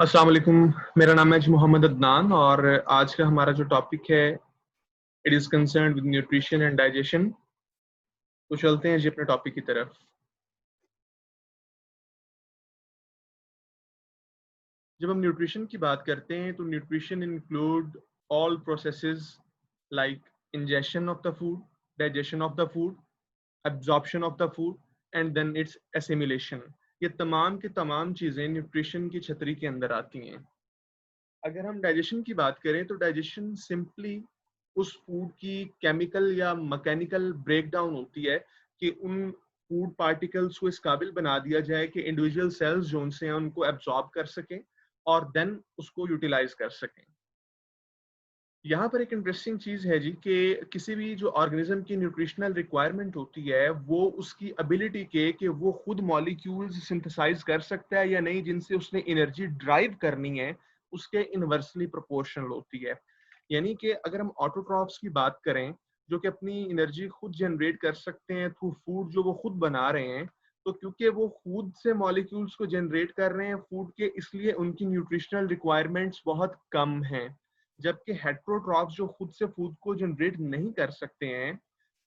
अस्सलाम वालेकुम। मेरा नाम है जी मोहम्मद अदनान और आज का हमारा जो टॉपिक है it is concern with nutrition and digestion. तो चलते हैं जी अपने टॉपिक की तरफ। जब हम न्यूट्रिशन की बात करते हैं तो nutrition include all processes like ingestion of the food, digestion of the food, absorption of the food and then its assimilation. ये तमाम की तमाम चीज़ें न्यूट्रिशन की छतरी के अंदर आती हैं। अगर हम डाइजेशन की बात करें तो डाइजेशन सिंपली उस फूड की केमिकल या मैकेनिकल ब्रेकडाउन होती है कि उन फूड पार्टिकल्स को इस काबिल बना दिया जाए कि इंडिविजुअल सेल्स जो उनसे हैं उनको एब्जॉर्ब कर सकें और देन उसको यूटिलाइज कर सकें। यहाँ पर एक इंटरेस्टिंग चीज है जी कि किसी भी जो ऑर्गेनिज्म की न्यूट्रिशनल रिक्वायरमेंट होती है वो उसकी एबिलिटी के कि वो खुद मॉलिक्यूल्स सिंथेसाइज कर सकता है या नहीं जिनसे उसने एनर्जी ड्राइव करनी है, उसके इनवर्सली प्रोपोर्शनल होती है। यानी कि अगर हम ऑटोट्रॉफ्स की बात करें जो कि अपनी एनर्जी खुद जनरेट कर सकते हैं थ्रू फूड जो वो खुद बना रहे हैं, तो क्योंकि वो खुद से मॉलिक्यूल्स को जनरेट कर रहे हैं फूड के, इसलिए उनकी न्यूट्रिशनल रिक्वायरमेंट्स बहुत कम हैं। जबकि हेट्रोट्रॉफ्स जो खुद से फूड को जनरेट नहीं कर सकते हैं,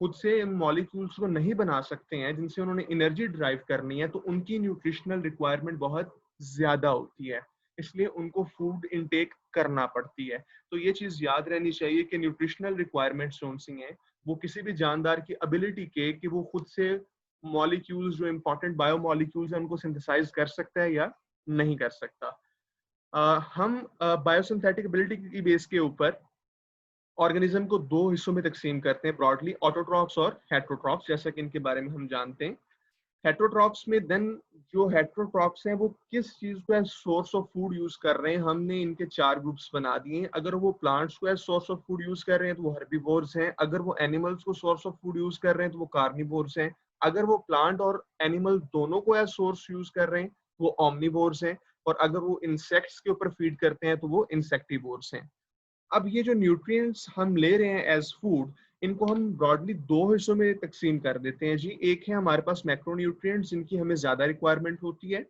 खुद से इन मॉलिक्यूल्स को नहीं बना सकते हैं जिनसे उन्होंने एनर्जी ड्राइव करनी है, तो उनकी न्यूट्रिशनल रिक्वायरमेंट बहुत ज्यादा होती है, इसलिए उनको फूड इनटेक करना पड़ती है। तो ये चीज याद रहनी चाहिए कि न्यूट्रिशनल रिक्वायरमेंट्स जो सी हैं वो किसी भी जानदार की एबिलिटी के कि वो खुद से मॉलिक्यूल्स जो इंपॉर्टेंट बायोमॉलिक्यूल्स हैं उनको सिंथेसाइज कर सकता है या नहीं कर सकता। हम बायोसिंथेटिक एबिलिटी की बेस के ऊपर ऑर्गेनिज्म को दो हिस्सों में तकसीम करते हैं ब्रॉडली, ऑटोट्रॉफ्स और हेट्रोट्रॉफ्स, जैसा कि इनके बारे में हम जानते हैं। हेट्रोट्रॉफ्स में देन जो हेट्रोट्रॉफ्स हैं वो किस चीज को as source of food use कर रहे हैं, हमने इनके चार ग्रुप्स बना दिए हैं। अगर वो प्लांट्स को as source of food use कर रहे हैं तो वो हर्बीवोर्स हैं, अगर वो एनिमल्स को सोर्स ऑफ फूड यूज कर रहे हैं तो वो कार्निवोर्स हैं, अगर वो प्लांट और एनिमल दोनों को एज सोर्स यूज कर रहे हैं तो वो ऑमनीवोर्स हैं, और अगर वो इंसेक्ट्स के ऊपर फीड करते हैं तो वो इंसेक्टिवोर्स हैं। अब ये जो न्यूट्रिएंट्स हम ले रहे हैं एज फूड, इनको हम ब्रॉडली दो हिस्सों में तकसीम कर देते हैं जी। एक है हमारे पास मैक्रोन्यूट्रिएंट्स जिनकी हमें ज्यादा रिक्वायरमेंट होती है,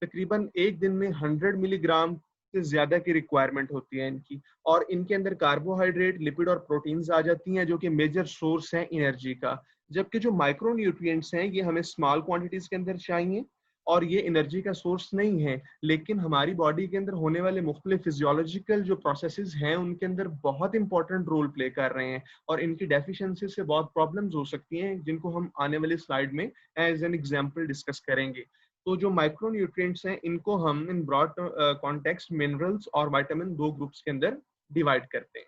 तकरीबन एक दिन में 100 मिलीग्राम से ज्यादा की रिक्वायरमेंट होती है इनकी, और इनके अंदर कार्बोहाइड्रेट, लिपिड और प्रोटीन्स आ जाती हैं जो कि मेजर सोर्स हैं एनर्जी का। जबकि जो माइक्रोन्यूट्रिएंट्स हैं ये हमें स्मॉल क्वांटिटीज के अंदर चाहिए और ये एनर्जी का सोर्स नहीं है, लेकिन हमारी बॉडी के अंदर होने वाले मुख्तलिफ फिजियोलॉजिकल जो प्रोसेसेस हैं उनके अंदर बहुत इंपॉर्टेंट रोल प्ले कर रहे हैं, और इनकी डेफिशिएंसी से बहुत प्रॉब्लम्स हो सकती हैं जिनको हम आने वाली स्लाइड में एज एन एग्जांपल डिस्कस करेंगे। तो जो माइक्रो न्यूट्रिएंट्स हैं इनको हम इन ब्रॉड कॉन्टेक्स्ट मिनरल्स और विटामिन दो ग्रुप्स के अंदर डिवाइड करते हैं।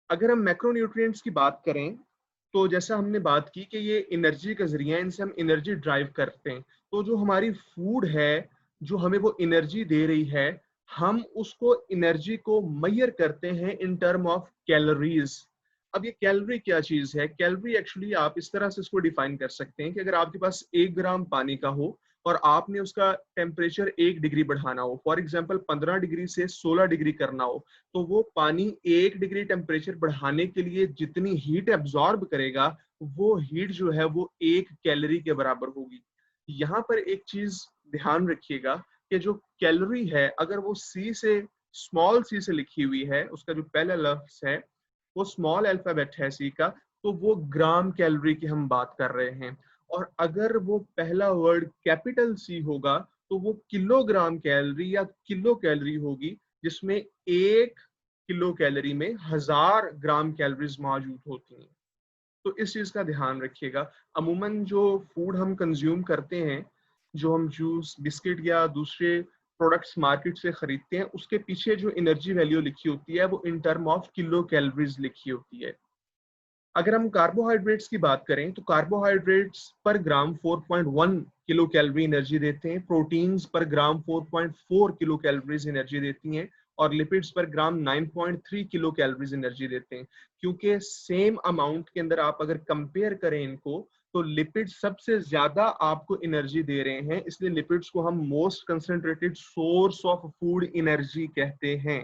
अगर हम मैक्रो न्यूट्रिएंट्स की बात करें तो जैसा हमने बात की कि ये एनर्जी का जरिया है, इनसे हम एनर्जी ड्राइव करते हैं। तो जो हमारी फूड है जो हमें वो एनर्जी दे रही है, हम उसको एनर्जी को मैयर करते हैं इन टर्म ऑफ कैलोरीज। अब ये कैलोरी क्या चीज है? कैलोरी एक्चुअली आप इस तरह से इसको डिफाइन कर सकते हैं कि अगर आपके पास 1 ग्राम पानी का हो और आपने उसका टेम्परेचर 1 डिग्री बढ़ाना हो, फॉर एग्जाम्पल 15 डिग्री से 16 डिग्री करना हो, तो वो पानी 1 डिग्री टेम्परेचर बढ़ाने के लिए जितनी हीट एब्जॉर्ब करेगा वो हीट जो है वो 1 कैलोरी के बराबर होगी। यहाँ पर एक चीज ध्यान रखिएगा कि जो कैलोरी है अगर वो सी से, स्मॉल सी से लिखी हुई है, उसका जो पहला लफ्ज है वो स्मॉल अल्फाबेट है सी का, तो वो ग्राम कैलोरी की हम बात कर रहे हैं। और अगर वो पहला वर्ड कैपिटल सी होगा तो वो किलोग्राम कैलोरी या किलो कैलोरी होगी, जिसमें 1 किलो कैलोरी में 1000 ग्राम कैलोरीज मौजूद होती हैं। तो इस चीज का ध्यान रखिएगा। अमूमन जो फूड हम कंज्यूम करते हैं, जो हम जूस, बिस्किट या दूसरे प्रोडक्ट्स मार्केट से खरीदते हैं, उसके पीछे जो एनर्जी वैल्यू लिखी होती है वो in term of kilo calories लिखी होती है। अगर हम कार्बोहाइड्रेट्स की बात करें तो कार्बोहाइड्रेट्स पर ग्राम 4.1 किलो कैलोरी एनर्जी देते हैं, प्रोटीन्स पर ग्राम 4.4 किलो कैलोरीज एनर्जी देती हैं, और लिपिड्स पर ग्राम 9.3 किलो कैलोरीज एनर्जी देते हैं। क्योंकि सेम अमाउंट के अंदर आप अगर कंपेयर करें इनको तो लिपिड्स सबसे ज्यादा आपको एनर्जी दे रहे हैं, इसलिए लिपिड्स को हम most concentrated source of food energy कहते हैं।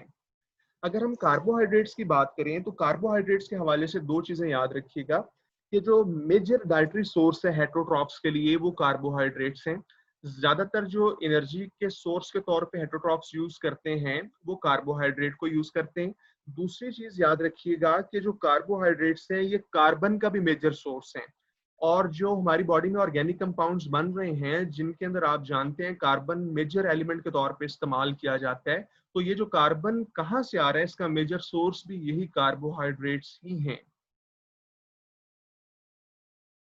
अगर हम कार्बोहाइड्रेट्स की बात करें तो कार्बोहाइड्रेट्स के हवाले से दो चीजें याद रखिएगा कि जो मेजर डाइटरी सोर्स है हेट्रोट्रॉफ्स के लिए वो कार्बोहाइड्रेट्स हैं। ज्यादातर जो एनर्जी के सोर्स के तौर पे हेटरोट्रॉफ्स यूज करते हैं वो कार्बोहाइड्रेट को यूज करते हैं। दूसरी चीज याद रखिएगा कि जो कार्बोहाइड्रेट्स हैं ये कार्बन का भी मेजर सोर्स है, और जो हमारी बॉडी में ऑर्गेनिक कंपाउंड्स बन रहे हैं जिनके अंदर आप जानते हैं कार्बन मेजर एलिमेंट के तौर पे इस्तेमाल किया जाता है, तो ये जो कार्बन कहाँ से आ रहा है इसका मेजर सोर्स भी यही कार्बोहाइड्रेट्स ही हैं।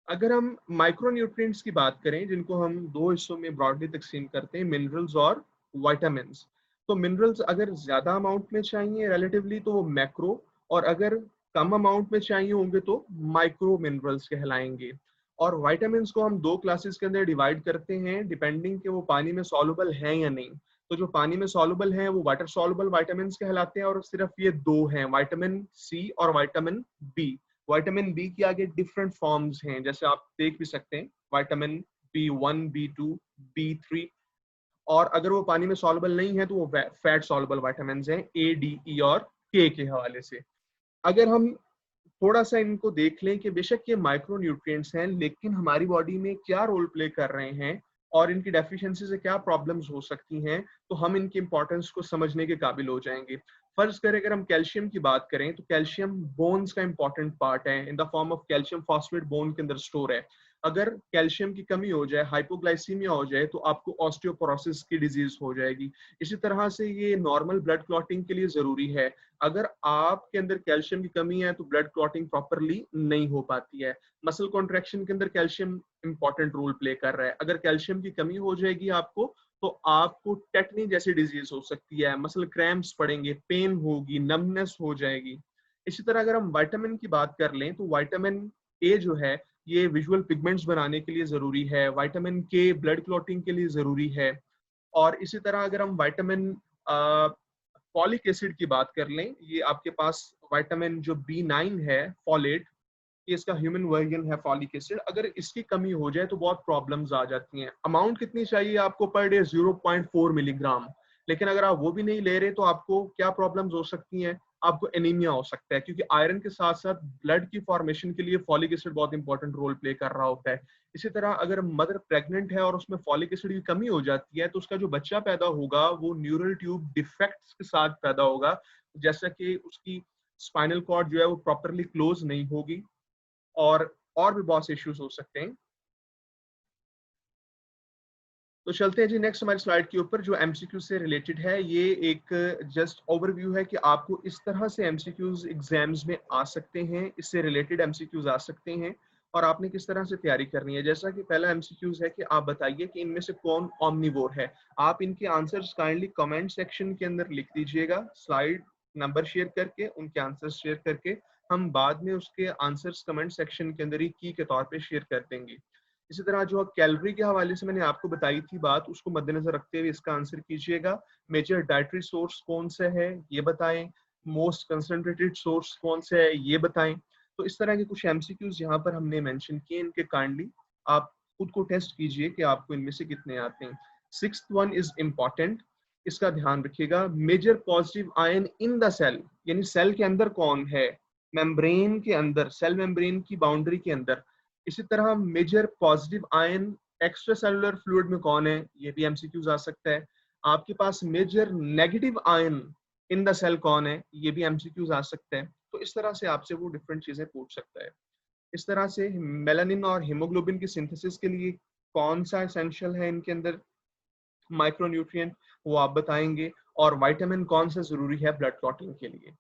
अगर हम माइक्रोन्यूट्रिएंट्स की बात करें जिनको हम दो हिस्सों में ब्रॉडली तकसीम करते हैं, मिनरल्स और विटामिन्स, तो मिनरल्स अगर ज्यादा अमाउंट में चाहिए रिलेटिवली तो वो मैक्रो, और अगर कम अमाउंट में चाहिए होंगे तो माइक्रो मिनरल्स कहलाएंगे। और विटामिन्स को हम दो क्लासेस के अंदर डिवाइड करते हैं डिपेंडिंग कि वो पानी में सॉल्युबल हैं या नहीं। तो जो पानी में सॉल्युबल हैं वो वाटर सॉल्युबल विटामिन्स कहलाते हैं, और सिर्फ ये दो हैं, विटामिन सी और विटामिन बी। विटामिन बी की आगे डिफरेंट फॉर्म्स हैं, जैसे आप देख भी सकते हैं विटामिन B1, B2, B3। और अगर वो पानी में सॉल्युबल नहीं है तो वो फैट सॉल्युबल विटामिन हैं, A, D, E और K के हवाले से। अगर हम थोड़ा सा इनको देख लें कि बेशक ये माइक्रो न्यूट्रिएंट्स हैं लेकिन हमारी बॉडी में क्या रोल प्ले कर रहे हैं और इनकी डेफिशिएंसी से क्या प्रॉब्लम्स हो सकती हैं, तो हम इनकी इंपॉर्टेंस को समझने के काबिल हो जाएंगे। फर्ज करें अगर हम कैल्शियम की बात करें तो कैल्शियम बोन्स का इंपॉर्टेंट पार्ट है, in the form of calcium phosphate bone के अंदर स्टोर है। अगर कैल्शियम की कमी हो जाए, हाइपोग्लाइसीमिया हो जाए, तो आपको ऑस्टियोपोरोसिस की डिजीज हो जाएगी। इसी तरह से ये नॉर्मल ब्लड क्लॉटिंग के लिए जरूरी है। अगर आपके अंदर कैल्शियम की कमी है तो ब्लड क्लॉटिंग प्रॉपरली नहीं हो पाती है। मसल कॉन्ट्रैक्शन के अंदर कैल्शियम इंपॉर्टेंट रोल प्ले कर रहा है। अगर कैल्शियम की कमी हो जाएगी आपको तो आपको टेटनी जैसी डिजीज हो सकती है, मसल क्रैम्प्स पड़ेंगे, पेन होगी, नमनेस हो जाएगी। इसी तरह अगर हम विटामिन की बात कर लें तो विटामिन ए जो है ये विजुअल पिगमेंट्स बनाने के लिए जरूरी है, विटामिन के ब्लड क्लॉटिंग के लिए जरूरी है। और इसी तरह अगर हम विटामिन फॉलिक एसिड की बात कर लें, ये आपके पास विटामिन जो B9 है फॉलेट, ये इसका ह्यूमन वर्जन है फॉलिक एसिड, अगर इसकी कमी हो जाए तो बहुत प्रॉब्लम्स आ जाती हैं। अमाउंट कितनी चाहिए आपको पर डे? 0.4 मिलीग्राम। लेकिन अगर आप वो भी नहीं ले रहे तो आपको क्या प्रॉब्लम्स हो सकती हैं? आपको एनीमिया हो सकता है, क्योंकि आयरन के साथ साथ ब्लड की फॉर्मेशन के लिए फॉलिक एसिड बहुत इंपॉर्टेंट रोल प्ले कर रहा होता है। इसी तरह अगर मदर प्रेग्नेंट है और उसमें फॉलिक एसिड की कमी हो जाती है तो उसका जो बच्चा पैदा होगा वो न्यूरल ट्यूब डिफेक्ट्स के साथ पैदा होगा, जैसा कि उसकी स्पाइनल कॉर्ड जो है वो प्रॉपरली क्लोज नहीं होगी, और भी बहुत से इश्यूज हो सकते हैं। तो चलते हैं जी नेक्स्ट हमारी स्लाइड के ऊपर जो एमसीक्यू से रिलेटेड है। ये एक जस्ट ओवरव्यू है कि आपको इस तरह से एमसीक्यूज एग्जाम्स में आ सकते हैं, इससे रिलेटेड एमसीक्यूज आ सकते हैं और आपने किस तरह से तैयारी करनी है। जैसा कि पहला एमसीक्यूज है कि आप बताइए कि इनमें से कौन ओमनिवोर है। आप इनके आंसर्स काइंडली कमेंट सेक्शन के अंदर लिख दीजिएगा, स्लाइड नंबर शेयर करके, उनके आंसर्स शेयर करके। हम बाद में उसके आंसर्स कमेंट सेक्शन के अंदर ही की के तौर पे शेयर कर देंगे। इसी तरह जो कैलोरी के हवाले से मैंने आपको बताई थी बात, उसको मद्देनजर रखते हुए इसका आंसर कीजिएगा। मेजर डाइटरी सोर्स कौन सा है ये बताएं, मोस्ट कंसंट्रेटेड सोर्स कौन सा है ये बताएं। तो इस तरह के कुछ एमसीक्यूज यहाँ पर हमने मेंशन किए, इनके काइंडली आप खुद को टेस्ट कीजिए कि आपको इनमें से कितने आते हैं। सिक्स्थ वन इज इम्पॉर्टेंट, इसका ध्यान रखिएगा। Major positive ion in the cell, यानी सेल के अंदर कौन है, मेम्ब्रेन के अंदर, सेल मेम्ब्रेन की बाउंड्री के अंदर। इसी तरह major positive ion extracellular fluid में कौन है, ये भी एमसीक्यूज आ सकता है। आपके पास major negative ion in the cell कौन है, ये भी एमसीक्यूज आ सकता है। तो इस तरह से आपसे वो डिफरेंट चीजें पूछ सकता है। इस तरह से मेलानिन और हीमोग्लोबिन की सिंथेसिस के लिए कौन सा एसेंशियल है इनके अंदर माइक्रोन्यूट्रिएंट, वो आप बताएंगे। और विटामिन कौन सा जरूरी है ब्लड क्लॉटिंग के लिए।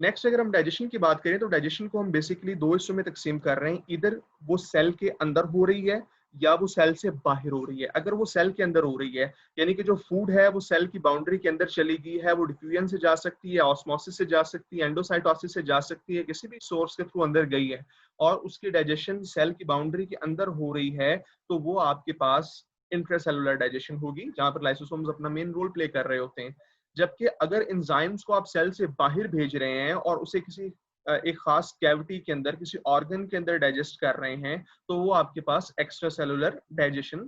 नेक्स्ट अगर हम डाइजेशन की बात करें तो डाइजेशन को हम बेसिकली दो हिस्सों में तकसीम कर रहे हैं, इधर वो सेल के अंदर हो रही है या वो सेल से बाहर हो रही है। अगर वो सेल के अंदर हो रही है यानी कि जो फूड है वो सेल की बाउंड्री के अंदर चली गई है, वो डिफ्यूजन से जा सकती है, ऑस्मोसिस से जा सकती है, एंडोसाइटोसिस से जा सकती है, किसी भी सोर्स के थ्रू अंदर गई है और उसकी डाइजेशन सेल की बाउंड्री के अंदर हो रही है, तो वो आपके पास इंट्रासेलुलर डाइजेशन होगी, जहां पर लाइसोसोम्स अपना मेन रोल प्ले कर रहे होते हैं। जबकि अगर एंजाइम्स को आप सेल से बाहर भेज रहे हैं और उसे किसी एक खास कैविटी के अंदर, किसी ऑर्गन के अंदर डाइजेस्ट कर रहे हैं, तो वो आपके पास एक्स्ट्रा सेलुलर डाइजेशन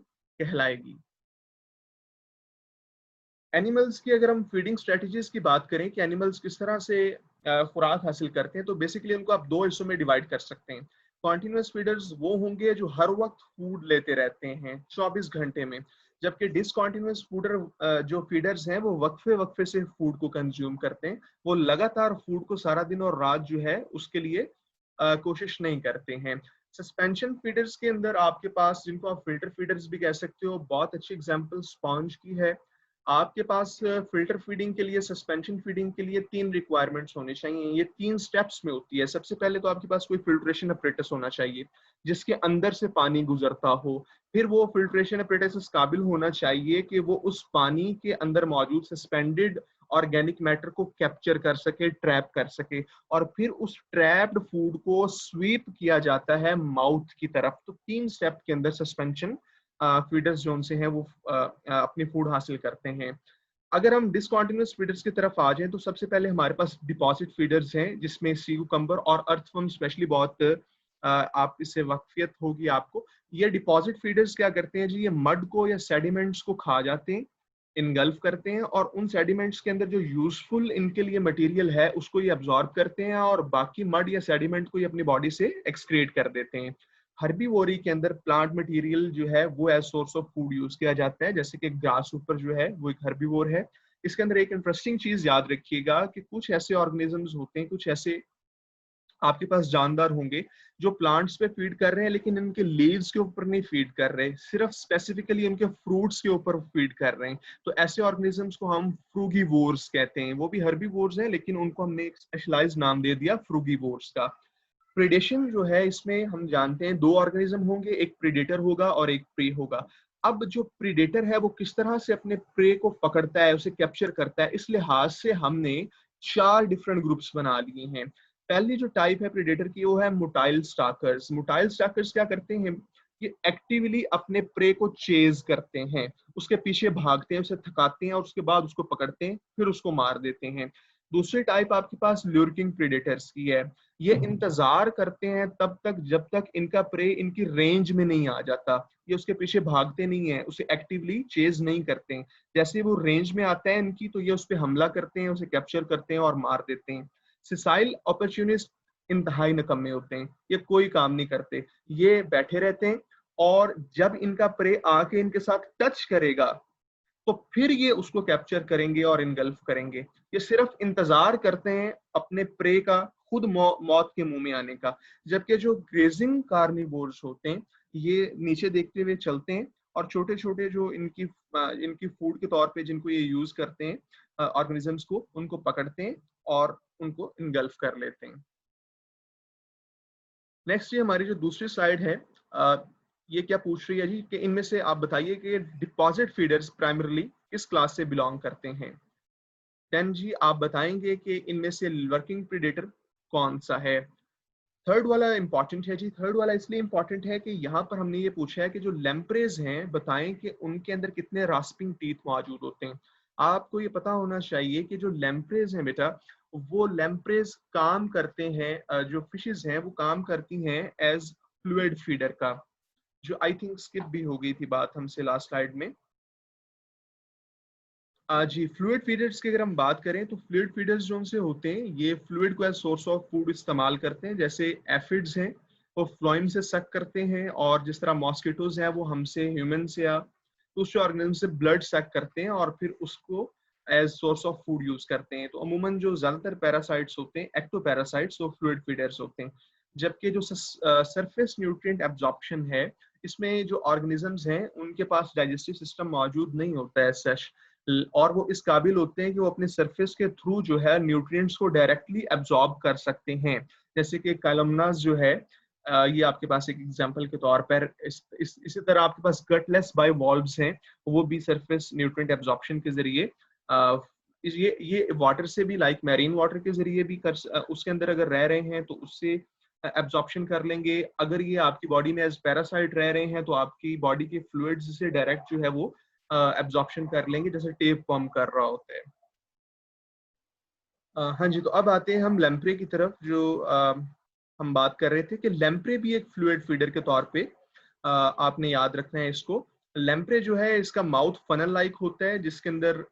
कहलाएगी। एनिमल्स की अगर हम फीडिंग स्ट्रेटजीज की बात करें कि एनिमल्स किस तरह से खुराक हासिल करते हैं, तो बेसिकली उनको आप दो हिस्सों में डिवाइड कर सकते हैं। कॉन्टिन्यूस फीडर्स वो होंगे जो हर वक्त फूड लेते रहते हैं 24 घंटे में, जबकि डिसकॉन्टिन्यूस फूडर जो फीडर्स हैं वो वक्फे वक्फे से फूड को कंज्यूम करते हैं। वो लगातार फूड को सारा दिन और रात जो है उसके लिए कोशिश नहीं करते हैं। सस्पेंशन फीडर्स के अंदर आपके पास, जिनको आप फिल्टर फीडर्स भी कह सकते हो, बहुत अच्छी एग्जांपल स्पॉन्ज की है। आपके पास फिल्टर फीडिंग के लिए, सस्पेंशन फीडिंग के लिए 3 रिक्वायरमेंट्स होने चाहिए। ये 3 स्टेप्स में होती है। सबसे पहले तो आपके पास कोई फिल्ट्रेशन अपरेटस होना चाहिए जिसके अंदर से पानी गुजरता हो। फिर वो फिल्ट्रेशन अपरेटस इस काबिल होना चाहिए कि वो उस पानी के अंदर मौजूद सस्पेंडेड ऑर्गेनिक मैटर को कैप्चर कर सके, ट्रैप कर सके, और फिर उस ट्रैप्ड फूड को स्वीप किया जाता है माउथ की तरफ। तो 3 स्टेप के अंदर सस्पेंशन फीडर्स जो उनसे हैं वो अपनी फूड हासिल करते हैं। अगर हम डिसकॉन्टिन्यूस फीडर्स की तरफ आ जाएं तो सबसे पहले हमारे पास डिपॉजिट फीडर्स हैं, जिसमें सी कुकम्बर और अर्थवर्म स्पेशली बहुत आप इससे वाकफियत होगी आपको। ये डिपॉजिट फीडर्स क्या करते हैं जी, ये मड को या सेडिमेंट्स को खा जाते हैं, इनगल्फ करते हैं, और उन सेडिमेंट्स के अंदर जो यूजफुल इनके लिए मटेरियल है उसको ये अब्जॉर्ब करते हैं और बाकी मड या सेडिमेंट को ये अपनी बॉडी से एक्सक्रीट कर देते हैं। हर्बीवोरी के अंदर प्लांट मटेरियल जो है वो as source of food use किया जाता है, जैसे कि ग्रास ऊपर जो है वो एक हर्बीवोर है। इसके अंदर एक इंटरेस्टिंग चीज याद रखिएगा कि कुछ ऐसे ऑर्गेनिजम्स होते हैं, कुछ ऐसे आपके पास जानदार होंगे जो प्लांट्स पे फीड कर रहे हैं लेकिन इनके लीव्स के ऊपर नहीं फीड कर रहे, सिर्फ स्पेसिफिकली इनके फ्रूट्स के ऊपर फीड कर रहे हैं। तो ऐसे ऑर्गेनिजम्स को हम फ्रूगीवोर्स कहते हैं। वो भी हर्बीवोर्स हैं लेकिन उनको हमने एक स्पेशलाइज्ड नाम दे दिया फ्रूगीवोर्स का। प्रेडेशन जो है, इसमें हम जानते हैं 2 ऑर्गेनिज्म होंगे, एक प्रीडेटर होगा और एक प्रे होगा। अब जो प्रीडेटर है वो किस तरह से अपने प्रे को पकड़ता है, उसे कैप्चर करता है, इस लिहाज से हमने 4 डिफरेंट ग्रुप्स बना लिए हैं। पहली जो टाइप है प्रीडेटर की वो है मोटाइल स्टाकर्स। मोटाइल स्टाकर्स क्या करते हैं, ये एक्टिवली अपने प्रे को चेज करते हैं, उसके पीछे भागते हैं, उसे थकाते हैं और उसके बाद उसको पकड़ते हैं, फिर उसको मार देते हैं। दूसरी टाइप आपके पास ल्यूरकिंग प्रीडेटर्स की है। ये इंतजार करते हैं तब तक जब तक इनका प्रे इनकी रेंज में नहीं आ जाता। ये उसके पीछे भागते नहीं है, उसे एक्टिवली चेज नहीं करते हैं। जैसे वो रेंज में आता है इनकी तो ये उस पर हमला करते हैं, उसे कैप्चर करते हैं और मार देते हैं। सिसाइल अपॉर्चुनिस्ट इंतहाई निकम्मे होते हैं, ये कोई काम नहीं करते, ये बैठे रहते हैं और जब इनका प्रे आके इनके साथ टच करेगा तो फिर ये उसको कैप्चर करेंगे और इनगल्फ करेंगे। ये सिर्फ इंतजार करते हैं अपने प्रे का खुद मौत के मुंह में आने का। जबकि जो ग्रेजिंग कार्निवोर्स होते हैं ये नीचे देखते हुए चलते हैं और छोटे छोटे जो इनकी फूड के तौर पे जिनको ये यूज करते हैं ऑर्गेनिजम्स को, उनको पकड़ते हैं और उनको इनगल्फ कर लेते हैं। नेक्स्ट ये हमारी जो दूसरी स्लाइड है, ये क्या पूछ रही है जी कि इनमें से आप बताइए कि डिपॉजिट फीडर्स प्राइमरली किस क्लास से बिलोंग करते हैं। देन जी आप बताएंगे कि इनमें से वर्किंग प्रीडेटर कौन सा है। थर्ड वाला इंपॉर्टेंट है जी। थर्ड वाला इसलिए इंपॉर्टेंट है कि यहाँ पर हमने ये पूछा है कि जो लेम्प्रेज हैं बताएं कि उनके अंदर कितने रास्पिंग टीथ मौजूद होते हैं। आपको ये पता होना चाहिए कि जो लेम्प्रेज हैं बेटा, वो लेम्प्रेज काम करते हैं, जो फिशेज हैं वो काम करती हैं एज फ्लूइड फीडर का, जो आई थिंक स्किप भी हो गई थी बात हमसे लास्ट स्लाइड में। जी फ्लूइड फीडर्स की अगर हम बात करें तो फ्लूइड फीडर्स जो उनसे होते हैं ये फ्लूइड को एज सोर्स ऑफ फूड इस्तेमाल करते हैं। जैसे एफिड्स हैं वो फ्लोइम से सक करते हैं, और जिस तरह मॉस्किटोज हैं वो हमसे, ह्यूमन से या दूसरे ऑर्गेनिज्म से ब्लड सक करते हैं और फिर उसको as source of food use करते हैं। तो अमूमन जो ज्यादातर पैरासाइट्स होते हैं, एक्टोपैरासाइट्स, वो फ्लूइड फीडर्स होते हैं। जबकि जो सरफेस न्यूट्रिएंट एब्जॉर्प्शन है, इसमें जो ऑर्गेनिजम्स हैं उनके पास डाइजेस्टिव सिस्टम मौजूद नहीं होता है सच, और वो इस काबिल होते हैं कि वो अपने सरफेस के थ्रू जो है न्यूट्रिएंट्स को डायरेक्टली एब्जॉर्ब कर सकते हैं। जैसे कि कॉलमनास जो है, ये आपके पास एक एग्जांपल के तौर पर, इसी तरह आपके पास गटलेस बायोवॉल्व्स हैं, वो भी सरफेस न्यूट्रिएंट एब्जॉर्प्शन के जरिए ये वाटर से भी, लाइक मैरीन वाटर के जरिए भी उसके अंदर अगर रह रहे हैं तो उससे एब्जॉर्प्शन कर लेंगे। अगर ये आपकी बॉडी में एज पैरासाइट रह रहे हैं तो आपकी बॉडी के फ्लूइड्स से डायरेक्ट जो है वो एब्जॉर्प्शन कर लेंगे, जैसे टेप पंप कर रहा होता है। हाँ जी, तो अब आते हैं हम लेम्प्रे की तरफ। जो हम बात कर रहे थे कि लेम्प्रे भी एक फ्लूइड फीडर के तौर पे आपने याद रखना है इसको। लेम्प्रे जो है इसका माउथ फनल लाइक होता है जिसके अंदर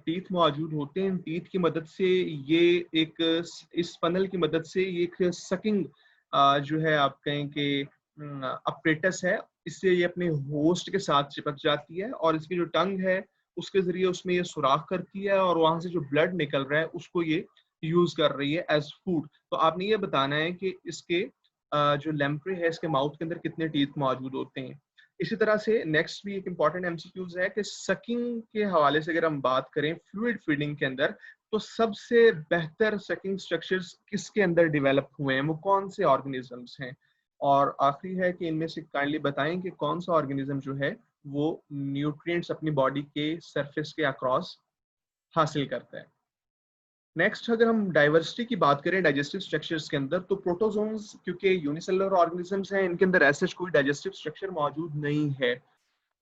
टीथ मौजूद होते हैं। टीथ की मदद से ये एक, इस फनल की मदद से ये एक सकिंग जो है आप कहें कि अपरेटस है, इससे ये अपने होस्ट के साथ चिपक जाती है और इसकी जो टंग है उसके जरिए उसमें ये सुराख करती है और वहां से जो ब्लड निकल रहा है उसको ये यूज कर रही है एज फूड। तो आपने ये बताना है कि इसके जो लेम्प्रे है इसके माउथ के अंदर कितने टीथ मौजूद होते हैं। इसी तरह से नेक्स्ट भी एक इम्पॉर्टेंट एमसीक्यूज है कि सकिंग के हवाले से अगर हम बात करें फ्लूइड फीडिंग के अंदर, तो सबसे बेहतर सकिंग स्ट्रक्चर्स किसके अंदर डेवलप हुए हैं, वो कौन से ऑर्गेनिजम्स हैं। और आखिरी है कि इनमें से काइंडली बताएं कि कौन सा ऑर्गेनिज्म जो है वो न्यूट्रिएंट्स अपनी बॉडी के सरफेस के अक्रॉस हासिल करता है। नेक्स्ट अगर हम डाइवर्सिटी की बात करें डाइजेस्टिव स्ट्रक्चर्स के अंदर, तो प्रोटोजोन्स क्योंकि यूनिसेलुलर ऑर्गेनिजम्स हैं, इनके अंदर ऐसा कोई डाइजेस्टिव स्ट्रक्चर मौजूद नहीं है,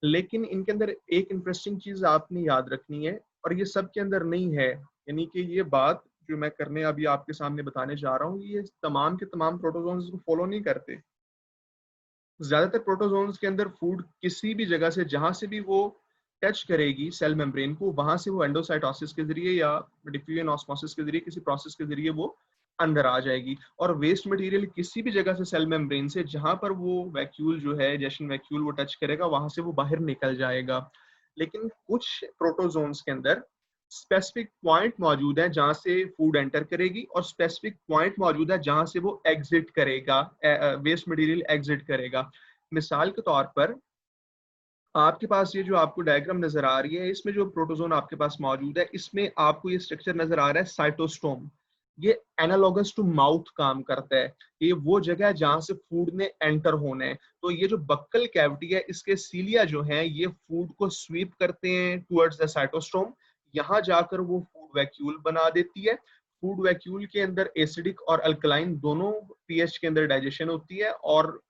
लेकिन इनके अंदर एक इंटरेस्टिंग चीज आपने याद रखनी है और ये सब के अंदर नहीं है, यानी कि ये बात जो मैं करने अभी आपके सामने बताने जा रहा हूँ ये तमाम के तमाम प्रोटोजोन्स को फॉलो नहीं करते। ज्यादातर प्रोटोजोन्स के अंदर फूड किसी भी जगह से जहां से भी वो टच करेगी सेल मेम्ब्रेन को, वहां से वो एंडोसाइटोसिस के जरिए या डिफ्यूजन ऑस्मोसिस के जरिए किसी प्रोसेस के जरिए वो अंदर आ जाएगी। और वेस्ट मटेरियल किसी भी जगह से सेल मेम्ब्रेन से जहां पर वो वैक्यूल जो है जेशन वैक्यूल वो टच करेगा वहां से वो बाहर निकल जाएगा। लेकिन कुछ प्रोटोजोन्स के अंदर स्पेसिफिक पॉइंट मौजूद है जहां से फूड एंटर करेगी और स्पेसिफिक पॉइंट मौजूद है जहां से वो एग्जिट करेगा, वेस्ट मटेरियल एग्जिट करेगा। मिसाल के तौर पर आपके पास ये जो आपको डायग्राम नजर आ रही है, इसमें जो प्रोटोजोन आपके पास मौजूद है इसमें आपको ये स्ट्रक्चर नजर आ रहा है साइटोस्टोम। ये एनालॉगस टू माउथ काम करता है, ये वो जगह है जहां से फूड ने एंटर होना है। तो ये जो बक्कल कैविटी है इसके सीलिया जो है ये फूड को स्वीप करते हैं टुवर्ड्स द साइटोस्टोम, यहाँ जाकर वो फूड वैक्यूल बना देती है। फूड वैक्यूल के अंदर एसिडिक और अल्कलाइन दोनों पीएच के अंदर डाइजेशन होती है और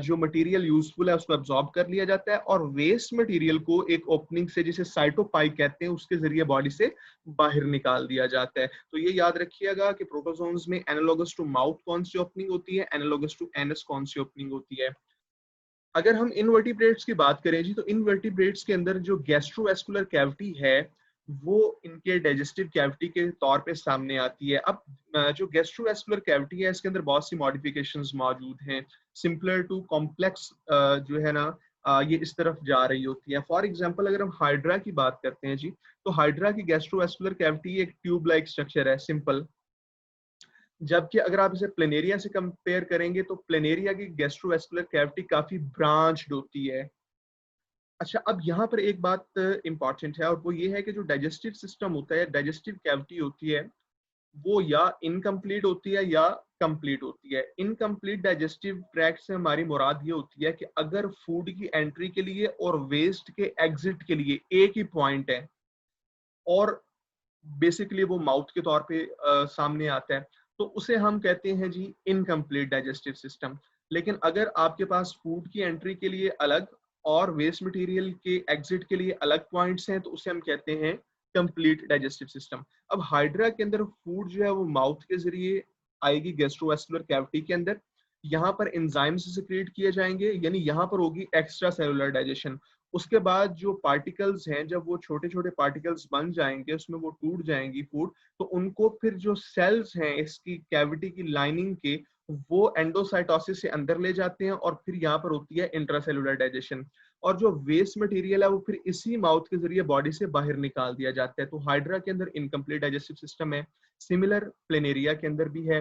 जो मटेरियल यूजफुल है उसको एब्जॉर्ब कर लिया जाता है और वेस्ट मटेरियल को एक ओपनिंग से जिसे साइटोपाई कहते हैं उसके जरिए बॉडी से बाहर निकाल दिया जाता है। तो ये याद रखिएगा कि प्रोटोजोन्स में एनालॉगस टू माउथ कौन सी ओपनिंग होती है, एनालॉगस टू एनस कौन सी ओपनिंग होती है। अगर हम इनवर्टिब्रेट्स की बात करें जी, तो इनवर्टिब्रेट्स के अंदर जो गैस्ट्रोवेस्कुलर कैविटी है वो इनके डाइजेस्टिव कैविटी के तौर पे सामने आती है। अब जो गैस्ट्रोवेस्कुलर कैविटी है इसके अंदर बहुत सी मॉडिफिकेशंस मौजूद हैं, सिंपलर टू कॉम्प्लेक्स जो है ना ये इस तरफ जा रही होती है। फॉर एग्जांपल अगर हम हाइड्रा की बात करते हैं जी, तो हाइड्रा की गैस्ट्रोवेस्कुलर कैविटी एक ट्यूब लाइक स्ट्रक्चर है, सिंपल। जबकि अगर आप इसे प्लेनेरिया से कंपेयर करेंगे तो प्लेनेरिया की गैस्ट्रोवेस्कुलर कैविटी काफी ब्रांच्ड होती है। अच्छा, अब यहाँ पर एक बात इंपॉर्टेंट है और वो ये है कि जो डाइजेस्टिव सिस्टम होता है, डाइजेस्टिव कैविटी होती है, वो या इनकम्प्लीट होती है या कंप्लीट होती है। इनकम्प्लीट डाइजेस्टिव ट्रैक्ट से हमारी मुराद ये होती है कि अगर फूड की एंट्री के लिए और वेस्ट के एग्जिट के लिए एक ही पॉइंट है और बेसिकली वो माउथ के तौर पे सामने आता है, तो उसे हम कहते हैं जी इनकम्प्लीट डाइजेस्टिव सिस्टम। लेकिन अगर आपके पास फूड की एंट्री के लिए अलग और वेस्ट मटेरियल के एग्जिट के लिए अलग पॉइंट्स हैं तो उसे हम कहते हैं कंप्लीट डाइजेस्टिव सिस्टम। अब हाइड्रा के अंदर फूड जो है वो माउथ के जरिए आएगी गैस्ट्रोवेस्कुलर कैविटी के अंदर, यहाँ पर एंजाइम्स सिक्रिएट किए जाएंगे, यानी यहाँ पर होगी एक्स्ट्रा सेलुलर डाइजेशन। उसके बाद जो पार्टिकल्स हैं जब वो छोटे छोटे पार्टिकल्स बन जाएंगे उसमें वो टूट जाएंगी फूड, तो उनको फिर जो सेल्स हैं इसकी कैविटी की लाइनिंग के वो एंडोसाइटोसिस से अंदर ले जाते हैं और फिर यहाँ पर होती है इंट्रासेलुलर डाइजेशन। और जो वेस्ट मटेरियल है वो फिर इसी माउथ के जरिए बॉडी से बाहर निकाल दिया जाता है। तो हाइड्रा के अंदर इनकम्प्लीट डाइजेस्टिव सिस्टम है, सिमिलर प्लेनेरिया के अंदर भी है।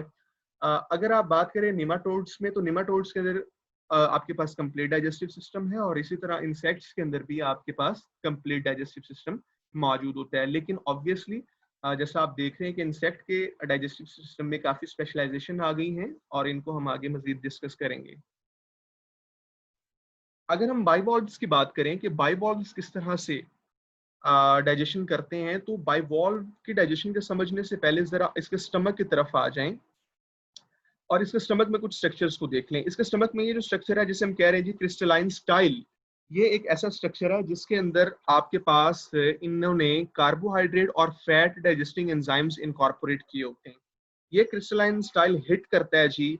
अगर आप बात करें निमाटोड्स में, तो निमाटोड्स के अंदर आपके पास कंप्लीट डाइजेस्टिव सिस्टम है और इसी तरह इंसेक्ट्स के अंदर भी आपके पास कंप्लीट डाइजेस्टिव सिस्टम मौजूद होता है। लेकिन ऑब्वियसली जैसा आप देख रहे हैं कि इंसेक्ट के डाइजेस्टिव सिस्टम में काफी स्पेशलाइजेशन आ गई हैं और इनको हम आगे मजीद डिस्कस करेंगे। अगर हम बाइवॉल्व्स की बात करें कि बाइवॉल्व्स किस तरह से डाइजेशन करते हैं, तो बाइवॉल्व की डाइजेशन के समझने से पहले जरा इसके स्टमक की तरफ आ जाएं और इसके स्टमक में कुछ स्ट्रक्चर्स को देख लें। इसके स्टमक में ये जो स्ट्रक्चर है जिसे हम कह रहे हैं जी क्रिस्टलाइन स्टाइल, ये एक ऐसा स्ट्रक्चर है जिसके अंदर आपके पास इन्होंने कार्बोहाइड्रेट और फैट डाइजेस्टिंग एंजाइम्स इनकॉर्पोरेट किए होते हैं। ये क्रिस्टलाइन स्टाइल हिट करता है जी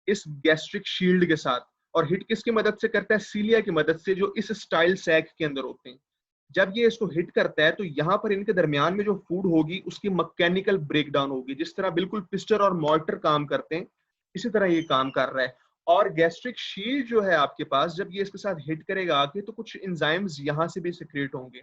इस गैस्ट्रिक शील्ड के साथ, और हिट किसकी मदद से करता है, सीलिया की मदद से, जो इस स्टाइल सैक के अंदर होते हैं। जब ये इसको हिट करता है तो यहाँ पर इनके दरमियान में जो फूड होगी उसकी मैकेनिकल ब्रेकडाउन होगी, जिस तरह बिल्कुल पिस्टर और मॉर्टर काम करते हैं इसी तरह ये काम कर रहा है। और गैस्ट्रिक शील्ड जो है आपके पास, जब ये इसके साथ हिट करेगा आके तो कुछ एंजाइम्स यहाँ से भी सिक्रेट होंगे।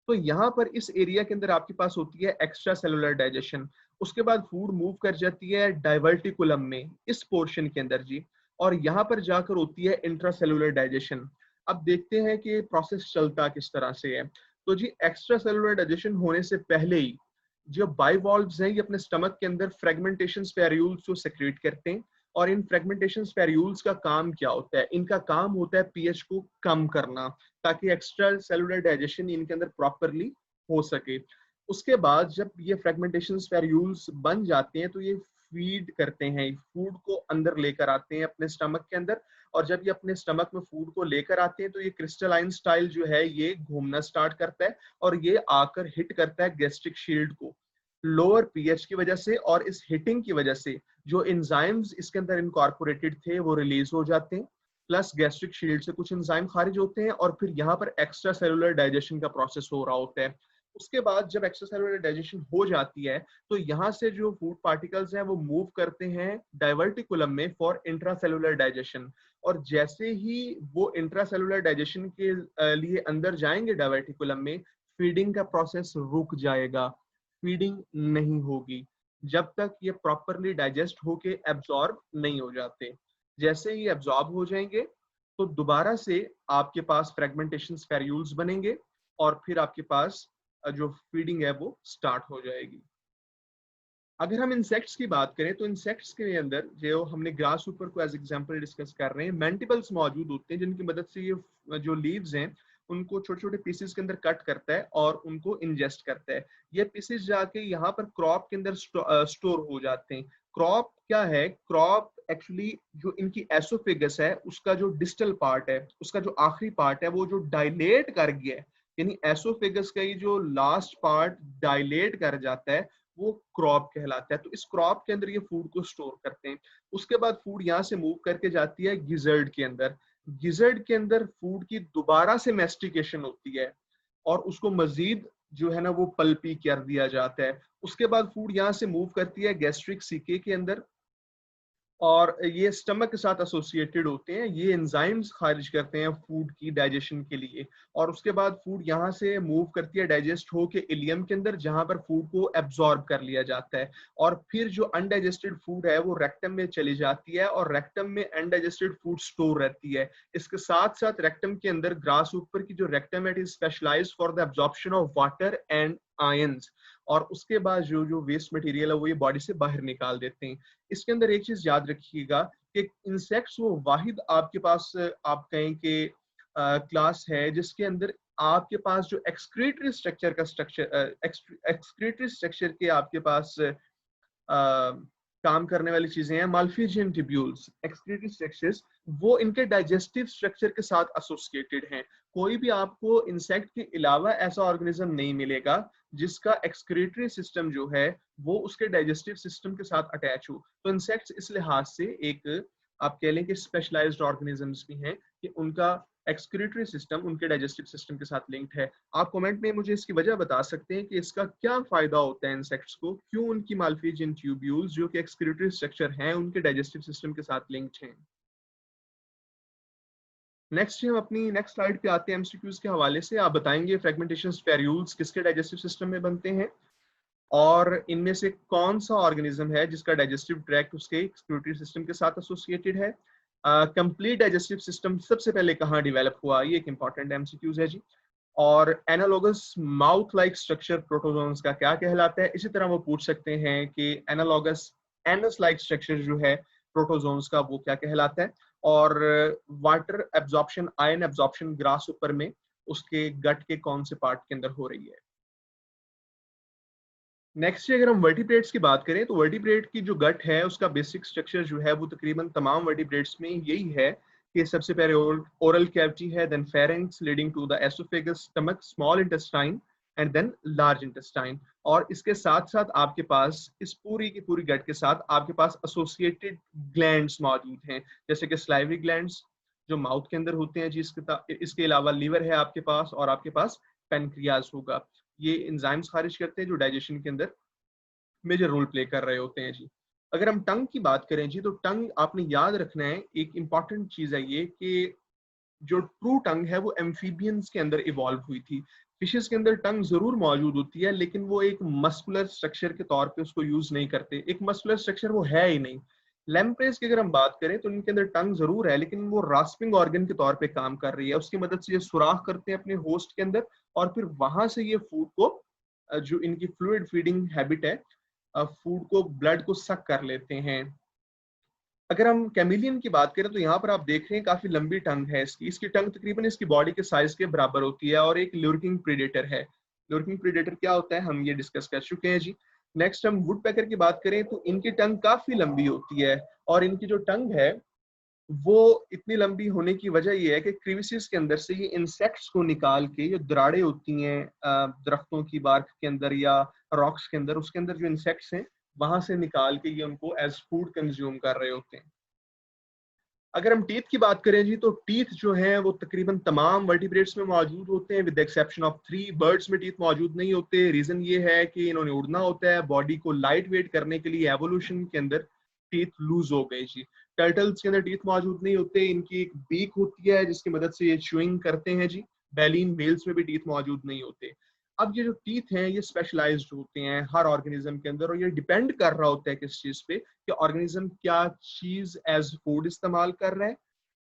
तो यहाँ पर इस एरिया के अंदर आपके पास होती है एक्स्ट्रा सेलुलर डाइजेशन। उसके बाद फूड मूव कर जाती है डाइवर्टिकुलम में, इस पोर्शन के अंदर जी, और यहाँ पर जाकर होती है इंट्रा सेलुलर डाइजेशन। अब देखते हैं कि प्रोसेस चलता किस तरह से है। तो जी एक्स्ट्रा सेलुलर डाइजेशन होने से पहले ही जो बाइवॉल्व्स हैं ये अपने स्टमक के अंदर फ्रेगमेंटेशन स्पेरूल्स को सेक्रेट करते हैं। और इन फ्रेगमेंटेशन स्पेरूल्स का काम क्या होता है? इनका काम होता है पीएच को कम करना, ताकि एक्स्ट्रा सेलुलर डाइजेशन इनके अंदर प्रॉपरली हो सके। उसके बाद जब ये फ्रेगमेंटेशन स्पेरूल्स बन जाते हैं तो ये फीड करते हैं, फूड को अंदर लेकर आते हैं अपने स्टमक के अंदर। और जब ये अपने स्टमक में फूड को लेकर आते हैं तो ये क्रिस्टलाइन स्टाइल जो है ये घूमना स्टार्ट करता है, और ये आकर हिट करता है गैस्ट्रिक शील्ड को लोअर पीएच की वजह से। और इस हिटिंग की वजह से जो एंजाइम्स इसके अंदर इनकॉर्पोरेटेड थे वो रिलीज हो जाते हैं, प्लस गैस्ट्रिक शील्ड से कुछ एंजाइम खारिज होते हैं, और फिर यहाँ पर एक्स्ट्रा सेलुलर डाइजेशन का प्रोसेस हो रहा होता है। उसके बाद जब एक्स्ट्रा सेलुलर डाइजेशन हो जाती है तो यहाँ से जो फूड पार्टिकल्स हैं वो मूव करते हैं डाइवर्टिकुलम में फॉर इंट्रासेलुलर डाइजेशन। और जैसे ही वो इंट्रासेलुलर डाइजेशन के लिए अंदर जाएंगे डाइवर्टिकुलम में, फीडिंग का प्रोसेस रुक जाएगा, फीडिंग नहीं होगी जब तक ये प्रॉपरली डाइजेस्ट होके एब्जॉर्ब नहीं हो जाते। जैसे ही एब्जॉर्ब हो जाएंगे तो दोबारा से आपके पास फ्रेगमेंटेशन स्पेरूल्स बनेंगे, और फिर आपके पास जो फीडिंग है वो स्टार्ट हो जाएगी। अगर हम इंसेक्ट्स की बात करें तो इंसेक्ट्स के अंदर जो हमने ग्रास ऊपर को एज एग्जांपल डिस्कस कर रहे हैं, मैंटिबल्स मौजूद होते हैं जिनकी मदद से ये जो लीव्स हैं उनको छोटे छोटे पीसेस के अंदर कट करता है और उनको इंजेस्ट करता है। ये पीसेस जाके यहाँ पर क्रॉप के अंदर स्टोर हो जाते हैं। क्रॉप क्या है? क्रॉप एक्चुअली जो इनकी एसोफेगस है उसका जो डिस्टल पार्ट है, उसका जो आखिरी पार्ट है वो जो डायलेट कर गया है, यानी एसोफेगस का ये जो लास्ट पार्ट डायलेट कर जाता है वो क्रॉप कहलाता है। तो इस क्रॉप के अंदर ये फूड को स्टोर करते हैं। उसके बाद फूड यहाँ से मूव करके जाती है गिजर्ड के अंदर। गिजर्ड के अंदर फूड की दोबारा से मेस्टिकेशन होती है और उसको मजीद जो है ना वो पल्पी कर दिया जाता है। उसके बाद फूड यहाँ से मूव करती है गैस्ट्रिक सीके के अंदर, और ये स्टमक के साथ एसोसिएटेड होते हैं। ये एंजाइम्स खारिज करते हैं फूड की डाइजेशन के लिए। और उसके बाद फूड यहाँ से मूव करती है डाइजेस्ट हो के इलियम के अंदर, जहाँ पर फूड को एब्जॉर्ब कर लिया जाता है। और फिर जो अनडाइजेस्टेड फूड है वो रेक्टम में चली जाती है, और रेक्टम में अनडाइजेस्टेड फूड स्टोर रहती है। इसके साथ साथ रेक्टम के अंदर ग्रास ऊपर की जो रेक्टम है it is specialized for the absorption of water and ions. और उसके बाद जो जो वेस्ट मटेरियल है वो ये बॉडी से बाहर निकाल देते हैं। इसके अंदर एक चीज याद रखिएगा कि इंसेक्ट्स वो वाहिद आपके पास आप कहें कि क्लास है जिसके अंदर आपके पास जो एक्सक्रीटरी स्ट्रक्चर का स्ट्रक्चर एक्सक्रीटरी स्ट्रक्चर के आपके पास काम करने वाली चीजें हैं। माल्फिजियन ट्यूब्यूल्स, एक्सक्रीटरी स्ट्रक्चर्स, वो इनके डाइजेस्टिव स्ट्रक्चर के साथ एसोसिएटेड हैं। कोई भी आपको इंसेक्ट के अलावा ऐसा ऑर्गेनिज्म नहीं मिलेगा जिसका एक्सक्रीटरी सिस्टम जो है वो उसके डाइजेस्टिव सिस्टम के साथ अटैच हो। तो इंसेक्ट्स इस लिहाज से एक आप कह लें कि स्पेशलाइज्ड ऑर्गेनिजम्स भी हैं कि उनका एक्सक्रीटरी सिस्टम उनके डाइजेस्टिव सिस्टम के साथ लिंक्ड है। आप कमेंट में मुझे इसकी वजह बता सकते हैं कि इसका क्या फायदा होता है इंसेक्ट्स को, क्यों उनकी माल्फिजियन ट्यूब्यूल्स जो कि एक्सक्रीटरी स्ट्रक्चर हैं उनके डाइजेस्टिव सिस्टम के साथ लिंक्ड हैं। नेक्स्ट हम अपनी नेक्स्ट स्लाइड पे आते हैं एमसीक्यूज के हवाले से। आप बताएंगे फ्रेगमेंटेशन स्पेरूल्स किसके डाइजेस्टिव सिस्टम में बनते हैं, और इनमें से कौन सा ऑर्गेनिज्म है जिसका डाइजेस्टिव ट्रैक्ट उसके एक्सक्रीटरी सिस्टम के साथ एसोसिएटेड है। कंप्लीट डाइजेस्टिव सिस्टम सबसे पहले कहाँ डेवलप हुआ, ये एक इंपॉर्टेंट एमसीक्यूज है जी। और analogous mouth like structure protozoans का क्या कहलाता है। इसी तरह वो पूछ सकते हैं कि एनालॉगस एनस लाइक स्ट्रक्चर जो है प्रोटोजोन्स का वो क्या कहलाता है। और water absorption, ion absorption grass ऊपर में उसके गट के कौन से पार्ट के अंदर हो रही है। नेक्स्ट अगर हम वर्टिब्रेट्स की बात करें तो वर्टिब्रेट की जो गट है उसका बेसिक स्ट्रक्चर जो है वो तकरीबन तमाम वर्टिब्रेट्स में यही है कि सबसे पहले ओरल कैविटी है, then pharynx leading to the esophagus, stomach, small intestine and then large intestine. और इसके साथ साथ आपके पास इस पूरी की पूरी गट के साथ आपके पास एसोसिएटेड ग्लैंड्स मौजूद हैं, जैसे कि स्लाइवरी ग्लैंड्स जो माउथ के अंदर होते हैं जी। इसके अलावा लीवर है आपके पास, और आपके पास पेनक्रियाज होगा। ये एंजाइम्स खारिज करते हैं जो डाइजेशन के अंदर मेजर रोल प्ले कर रहे होते हैं जी। अगर हम टंग की बात करें जी, तो टंग आपने याद रखना है, एक इंपॉर्टेंट चीज है ये कि जो ट्रू टंग है वो एम्फीबियंस के अंदर इवॉल्व हुई थी। फिशेस के अंदर टंग जरूर मौजूद होती है, लेकिन वो एक मस्कुलर स्ट्रक्चर के तौर पे उसको यूज नहीं करते, एक मस्कुलर स्ट्रक्चर वो है ही नहीं। लैम्प्रेस की अगर हम बात करें तो इनके अंदर टंग जरूर है, लेकिन वो रास्पिंग ऑर्गन के तौर पे काम कर रही है। उसकी मदद से ये सुराख करते हैं अपने होस्ट के अंदर, और फिर वहां से ये फूड को, जो इनकी फ्लूइड फीडिंग हैबिट है, फूड को, ब्लड को सक कर लेते हैं। अगर हम कैमिलियन की बात करें तो यहाँ पर आप देख रहे हैं काफी लंबी टंग है इसकी। इसकी टंग तकरीबन इसकी बॉडी के साइज के बराबर होती है और एक ल्यूरकिंग प्रीडेटर है। ल्यूरकिंग प्रीडेटर क्या होता है हम ये डिस्कस कर चुके हैं जी। नेक्स्ट हम वुड पैकर की बात करें तो इनकी टंग काफी लंबी होती है, और इनकी जो टंग है वो इतनी लंबी होने की वजह ये है कि क्रीविसेस के अंदर से ये इंसेक्ट्स को निकाल के, जो दराड़े होती हैं दरख्तों की बार्क के अंदर या रॉक्स के अंदर, उसके अंदर जो इंसेक्ट्स हैं वहां से निकाल के ये उनको एज फूड कंज्यूम कर रहे होते हैं। अगर हम टीथ की बात करें जी, तो टीथ जो है वो तकरीबन तमाम वर्टिब्रेट्स में मौजूद होते हैं विद एक्सेप्शन ऑफ 3। बर्ड्स में टीथ मौजूद नहीं होते। रीजन ये है कि इन्होंने उड़ना होता है, बॉडी को लाइट वेट करने के लिए एवोल्यूशन के अंदर टीथ लूज हो गई जी। टर्टल्स के अंदर टीथ मौजूद नहीं होते, इनकी एक बीक होती है जिसकी मदद से ये च्यूइंग करते हैं जी। बैलीन व्हेल्स में भी टीथ मौजूद नहीं होते। अब ये जो टीथ हैं ये स्पेशलाइज्ड होते हैं हर ऑर्गेनिज्म के अंदर, और ये डिपेंड कर रहा होता है किस चीज पे, कि ऑर्गेनिज्म क्या चीज एज फूड इस्तेमाल कर रहा है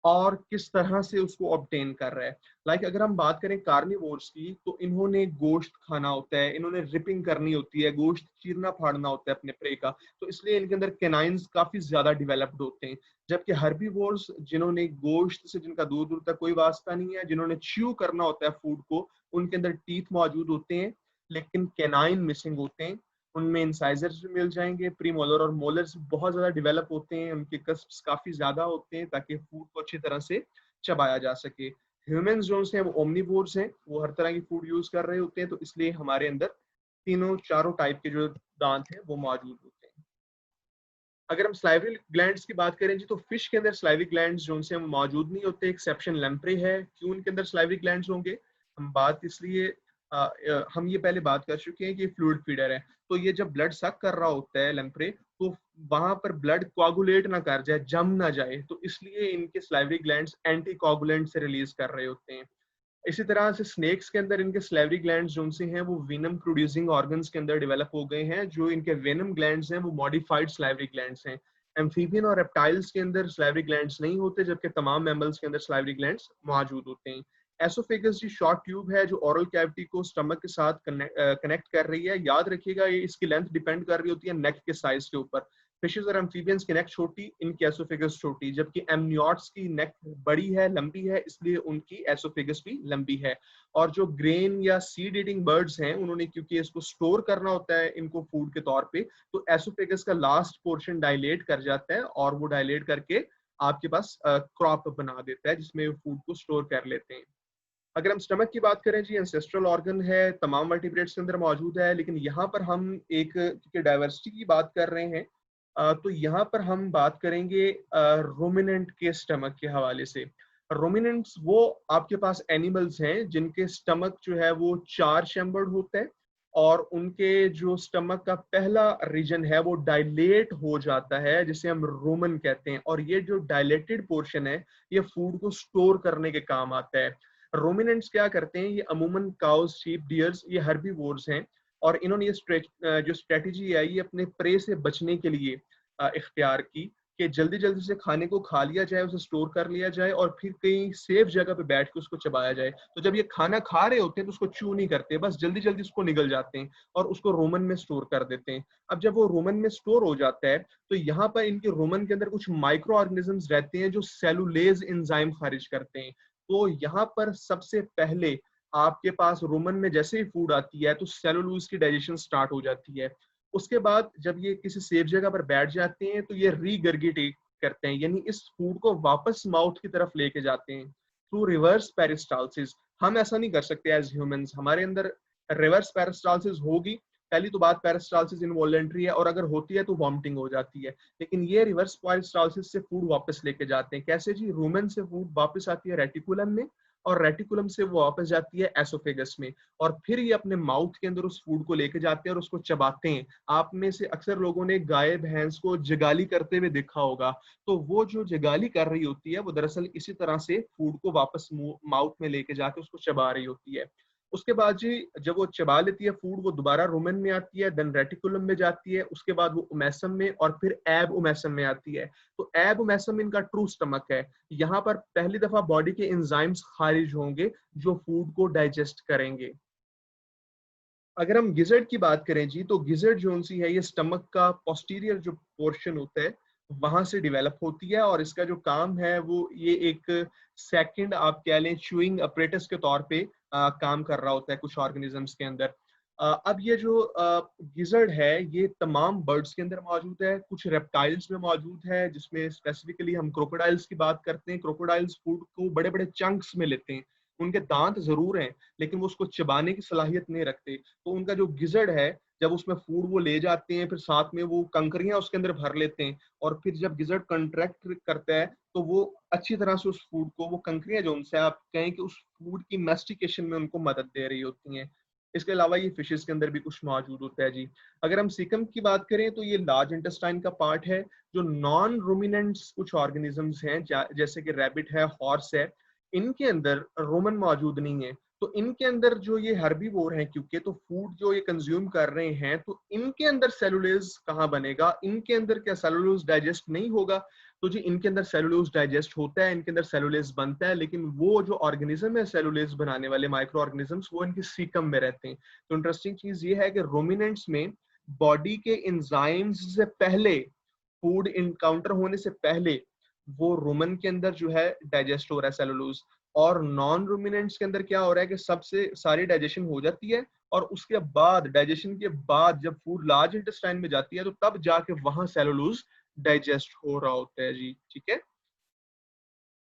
और किस तरह से उसको ऑब्टेन कर रहा है। लाइक अगर हम बात करें कार्निवोर्स की, तो इन्होंने गोश्त खाना होता है, इन्होंने रिपिंग करनी होती है, गोश्त चीरना फाड़ना होता है अपने प्रे का, तो इसलिए इनके अंदर कैनाइंस काफी ज्यादा डेवलप्ड होते हैं। जबकि हर्बीवोर्स, जिन्होंने गोश्त से, जिनका दूर दूर तक कोई वास्ता नहीं है, जिन्होंने च्यू करना होता है फूड को, उनके अंदर टीथ मौजूद होते हैं लेकिन कैनाइन मिसिंग होते हैं। उनमें इंसाइजर्स भी मिल जाएंगे, प्री मोलर और मोलर्स बहुत ज्यादा डेवलप होते हैं, उनके कस्प्स काफी ज्यादा होते हैं ताकि फूड को अच्छी तरह से चबाया जा सके। ह्यूमंस जो हैं वो ओमनीवोर्स हैं, वो हर तरह की फूड यूज कर रहे होते हैं, तो इसलिए हमारे अंदर तीनों चारों टाइप के जो दांत हैं वो मौजूद होते हैं। अगर हम स्लाइवरी ग्लैंड्स की बात करें जी, तो फिश के अंदर स्लाइवरी ग्लैंड्स जो उनसे मौजूद नहीं होते, एक्सेप्शन लैम्प्रे है। क्यों उनके अंदर स्लाइवरी ग्लैंड्स होंगे, हम बात इसलिए हम ये पहले बात कर चुके हैं कि फ्लूइड फीडर है, तो ये जब ब्लड सक कर रहा होता है लैम्प्रे, तो वहां पर ब्लड कोआगुलेट ना कर जाए, जम ना जाए, तो इसलिए इनके स्लाइवरी ग्लैंड्स एंटी कोआगुलेंट से रिलीज कर रहे होते हैं। इसी तरह से स्नेक्स के अंदर इनके स्लाइवरी ग्लैंड्स जो से हैं वो वेनम प्रोड्यूसिंग ऑर्गन्स के अंदर डेवलप हो गए हैं। जो इनके वेनम ग्लैंड्स हैं वो मॉडिफाइड स्लाइवरी ग्लैंड्स हैं। एम्फीबियन और रेप्टाइल्स के अंदर स्लाइवरी ग्लैंड्स नहीं होते, जबकि तमाम मैमल्स के अंदर स्लाइवरी ग्लैंड्स मौजूद होते हैं। एसोफेगस जी शॉर्ट ट्यूब है जो ओरल कैविटी को स्टमक के साथ कनेक्ट कर रही है। याद रखिएगा ये इसकी लेंथ डिपेंड कर रही होती है नेक के साइज के ऊपर। फिशेस और एम्फीबियंस की नेक छोटी, इनकी एसोफेगस छोटी, जबकि एमनियोट्स की नेक बड़ी है, लंबी है, इसलिए उनकी एसोफेगस भी लंबी है। और जो ग्रेन या सीड ईटिंग बर्ड्स हैं, उन्होंने क्योंकि इसको स्टोर करना होता है इनको फूड के तौर पे, तो एसोफेगस का लास्ट पोर्शन डायलेट कर जाता है और वो डायलेट करके आपके पास क्रॉप बना देता है जिसमें फूड को स्टोर कर लेते हैं। अगर हम स्टमक की बात करें जी, एंसेस्ट्रल ऑर्गन है, तमाम वर्टिब्रेट्स के अंदर मौजूद है, लेकिन यहाँ पर हम एक, क्योंकि डाइवर्सिटी की बात कर रहे हैं, तो यहाँ पर हम बात करेंगे रोमिनेंट के स्टमक के हवाले से। रोमिनेंट्स वो आपके पास एनिमल्स हैं जिनके स्टमक जो है वो 4 चैम्बर्ड होता है, और उनके जो स्टमक का पहला रीजन है वो डायलेट हो जाता है, जिसे हम रोमन कहते हैं, और ये जो डायलेटेड पोर्शन है ये फूड को स्टोर करने के काम आता है। रोमिनेंट्स क्या करते हैं, ये अमूमन काउस, शीप, डियर्स, ये हर्बीवोर्स हैं, और इन्होंने ये जो स्ट्रेटजी है ये अपने प्रे से बचने के लिए इख्तियार की कि जल्दी जल्दी से खाने को खा लिया जाए, उसे स्टोर कर लिया जाए और फिर कहीं सेफ जगह पे बैठ के उसको चबाया जाए। तो जब ये खाना खा रहे होते हैं तो उसको च्यू नहीं करते, बस जल्दी जल्दी उसको निगल जाते हैं और उसको रोमन में स्टोर कर देते हैं। अब जब वो रोमन में स्टोर हो जाता है तो यहाँ पर इनके रोमन के अंदर कुछ माइक्रो ऑर्गेनिजम्स रहते हैं जो सेलुलेज एंजाइम खारिज करते हैं। तो यहाँ पर सबसे पहले आपके पास रोमन में जैसे ही फूड आती है तो सेलुलोज की डाइजेशन स्टार्ट हो जाती है। उसके बाद जब ये किसी सेफ जगह पर बैठ जाते हैं तो ये रीगर्गिटेट करते हैं, यानी इस फूड को वापस माउथ की तरफ लेके जाते हैं थ्रू रिवर्स पेरिस्टालसिस। हम ऐसा नहीं कर सकते एज ह्यूमंस, हमारे अंदर रिवर्स पेरिस्टालसिस होगी। पहली तो बात, पेरिस्टालसिस इनवॉलंटरी है और अगर होती है तो वॉमिटिंग हो जाती है, लेकिन ये रिवर्स पेरिस्टालसिस से फूड वापस लेके जाते हैं। कैसे जी, रूमेन से फूड वापस आती है रेटिकुलम में और रेटिकुलम से वो वापस जाती है एसोफेगस में, और फिर ये अपने माउथ के अंदर उस फूड को लेके जाते हैं और उसको चबाते हैं। आप में से अक्सर लोगों ने गाय भैंस को जगाली करते हुए देखा होगा, तो वो जो जगाली कर रही होती है वो दरअसल इसी तरह से फूड को वापस माउथ में लेके जाके उसको चबा रही होती है। उसके बाद जी जब वो चबा लेती है फूड, वो दोबारा रुमेन में आती है, देन रेटिकुलम में जाती है, उसके बाद वो उमेसम में, और फिर एब उमेसम में आती है। तो एब उमेसम इनका ट्रू स्टमक है। यहाँ पर पहली दफा बॉडी के एंजाइम्स खारिज होंगे जो फूड को डाइजेस्ट करेंगे। अगर हम गिजर्ड की बात करें जी, तो गिजर्ड जो सी है ये स्टमक का पोस्टीरियर जो पोर्शन होता है वहां से डेवलप होती है, और इसका जो काम है वो ये एक सेकंड आप कह लें च्यूइंग अपरेटस के तौर पे काम कर रहा होता है कुछ ऑर्गेनिजम्स के अंदर। अब ये जो गिजर्ड है ये तमाम बर्ड्स के अंदर मौजूद है, कुछ रेप्टाइल्स में मौजूद है, जिसमें स्पेसिफिकली हम क्रोकोडाइल्स की बात करते हैं। क्रोकोडाइल्स फूड को बड़े बड़े चंक्स में लेते हैं, उनके दांत जरूर हैं लेकिन वो उसको चबाने की सलाहियत नहीं रखते। तो उनका जो गिजर्ड है, जब उसमें फूड वो ले जाते हैं, फिर साथ में वो कंकरियां उसके अंदर भर लेते हैं, और फिर जब गिजर्ड कंट्रैक्ट करता है तो वो अच्छी तरह से उस फूड को, वो कंकरियां जो उनसे आप कहें कि उस फूड की मेस्टिकेशन में उनको मदद दे रही होती हैं। इसके अलावा ये फिशेस के अंदर भी कुछ मौजूद होता है जी। अगर हम सीकम की बात करें तो ये लार्ज इंटेस्टाइन का पार्ट है। जो नॉन रूमिनेंट्स कुछ ऑर्गेनिजम्स हैं जैसे कि रैबिट है, हॉर्स है, इनके अंदर रोमन मौजूद नहीं है। तो इनके अंदर जो ये हर्बीवोर हैं, क्योंकि तो फूड जो ये कंज्यूम कर रहे हैं, तो इनके अंदर सेलुलोज कहाँ बनेगा, इनके अंदर क्या सेलुलोज डाइजेस्ट नहीं होगा? तो जी इनके अंदर सेलुलोज डाइजेस्ट होता है, इनके अंदर सेलुलोज बनता है, लेकिन वो जो ऑर्गेनिज्म है सेलुलोज बनाने वाले माइक्रो ऑर्गेनिजम्स, वो इनके सीकम में रहते हैं। तो इंटरेस्टिंग चीज ये है कि रोमिनेंट्स में बॉडी के एंजाइम्स से पहले, फूड इनकाउंटर होने से पहले, वो रुमन के अंदर जो है डाइजेस्ट हो रहा है सेलुलोज। और नॉन रूमिनेंट्स के अंदर क्या हो रहा है कि सबसे सारी डाइजेशन हो जाती है, और उसके बाद डाइजेशन के बाद जब फूड लार्ज इंटेस्टाइन में जाती है तो तब जाके वहां सेलुलोज डाइजेस्ट हो रहा होता है जी। ठीक है।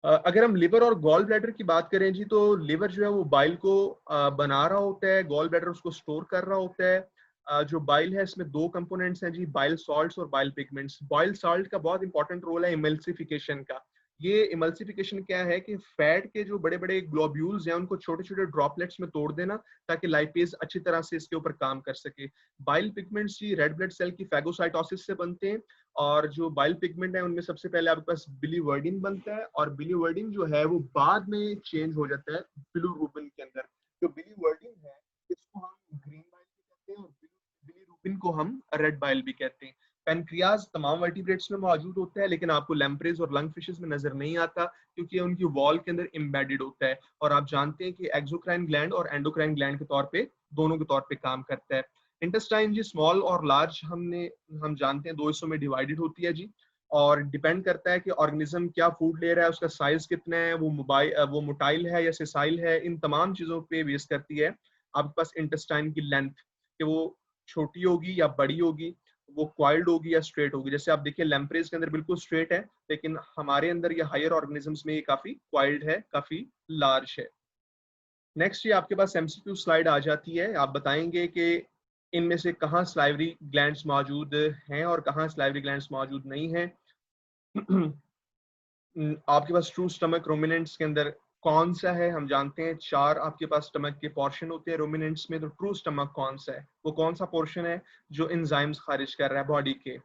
अगर हम लिवर और गॉल ब्लैडर की बात करें जी, तो लिवर जो है वो बाइल को बना रहा होता है, गॉल ब्लैडर उसको स्टोर कर रहा होता है। जो बाइल है इसमें दो कंपोनेंट्स हैं जी, बाइल सॉल्ट्स और बाइल पिगमेंट्स। बाइल सॉल्ट का बहुत इंपॉर्टेंट रोल है इमल्सिफिकेशन का। ये इमल्सिफिकेशन क्या है कि फैट के जो बड़े बड़े ग्लोब्यूल्स हैं उनको छोटे छोटे ड्रॉपलेट्स में तोड़ देना, ताकि लाइपेज अच्छी तरह से इसके ऊपर काम कर सके। बाइल पिगमेंट्स जी रेड ब्लड सेल की फैगोसाइटोसिस से बनते हैं, और जो बाइल पिगमेंट है उनमें सबसे पहले आपके पास बिलीवर्डिन बनता है, और बिलीवर्डिन जो है वो बाद में चेंज हो जाता है बिलीरुबिन के अंदर। जो बिलीवर्डिन है इसको हम ग्रीन बाइल भी कहते हैं, और बिलीरुबिन को हम रेड बाइल भी कहते हैं। पेनक्रियाज तमाम वर्टिब्रेट्स में मौजूद होता है, लेकिन आपको लैम्प्रेज और लंग फिशेस में नजर नहीं आता, क्योंकि उनकी वॉल के अंदर एम्बेडेड होता है। और आप जानते हैं कि एक्सोक्राइन ग्लैंड और एंडोक्राइन ग्लैंड के तौर पे, दोनों के तौर पे काम करता है। इंटेस्टाइन जी स्मॉल और लार्ज हम जानते हैं दो हिस्सों में डिवाइडेड होती है जी, और डिपेंड करता है कि ऑर्गेनिज्म क्या फूड ले रहा है, उसका साइज कितना है, वो मोटाइल है या सेसाइल है, इन तमाम चीजों पे बेस करती है आपके पास इंटेस्टाइन की लेंथ, कि वो छोटी होगी या बड़ी होगी, वो क्वाइल्ड होगी या स्ट्रेट होगी। जैसे आप देखिए लैम्प्रेज के अंदर बिल्कुल स्ट्रेट है, लेकिन हमारे अंदर या हायर ऑर्गेनिजम्स में ये काफी क्वाइल्ड है, काफी लार्ज है। नेक्स्ट ये आपके पास एमसीक्यू स्लाइड आ जाती है। आप बताएंगे कि इनमें से कहाँ स्लाइवरी ग्लैंड्स मौजूद हैं और कहाँ स्लाइवरी ग्लैंड्स मौजूद नहीं हैं। आपके पास ट्रू स्टमक रोमिनेंट्स के अंदर कौन सा है? हम जानते हैं चार आपके पास स्टमक के पोर्शन होते हैं रोमिनेंट्स में, तो ट्रू स्टमक कौन सा है? वो कौन सा पोर्शन है जो एंजाइम्स खारिज कर रहा है बॉडी के?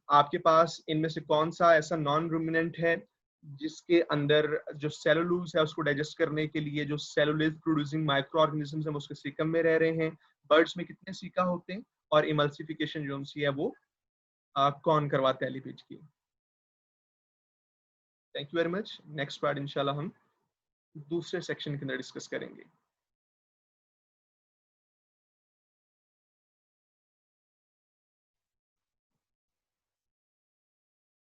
आपके पास इनमें से कौन सा ऐसा नॉन रूमिनेंट है जिसके अंदर जो सेलुलोज है उसको डाइजेस्ट करने के लिए जो सेलुलोज प्रोड्यूसिंग माइक्रो ऑर्गेनिजम्स हैं वो उसके सीकम में रह रहे हैं? बर्ड्स में कितने सीका होते हैं? और इमल्सिफिकेशन जो सी है वो कौन करवाता है लिपिड की? Thank you very much. Next part इंशाल्लाह हम दूसरे सेक्शन के अंदर डिस्कस करेंगे।